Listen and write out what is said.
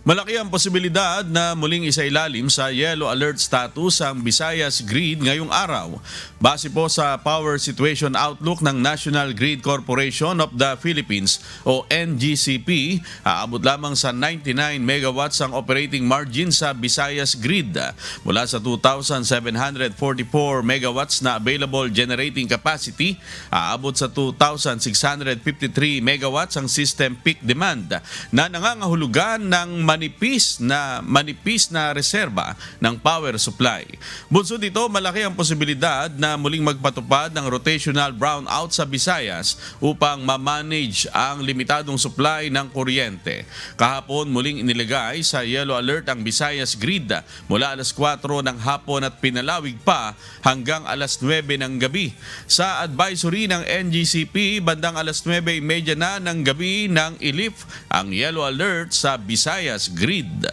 Malaki ang posibilidad na muling isailalim sa yellow alert status ang Visayas Grid ngayong araw. Base po sa Power Situation Outlook ng National Grid Corporation of the Philippines o NGCP, aabot lamang sa 99 megawatts ang operating margin sa Visayas Grid. Mula sa 2,744 megawatts na available generating capacity, aabot sa 2,653 megawatts ang system peak demand na nangangahulugan ng manipis na reserba ng power supply. Bunsod dito, malaki ang posibilidad na muling magpatupad ng rotational brownout sa Visayas upang ma-manage ang limitadong supply ng kuryente. Kahapon, muling inilagay sa yellow alert ang Visayas Grid mula alas 4 ng hapon at pinalawig pa hanggang alas 9 ng gabi. Sa advisory ng NGCP, bandang alas 9:30 na ng gabi nang ilif ang yellow alert sa Visayas Grid.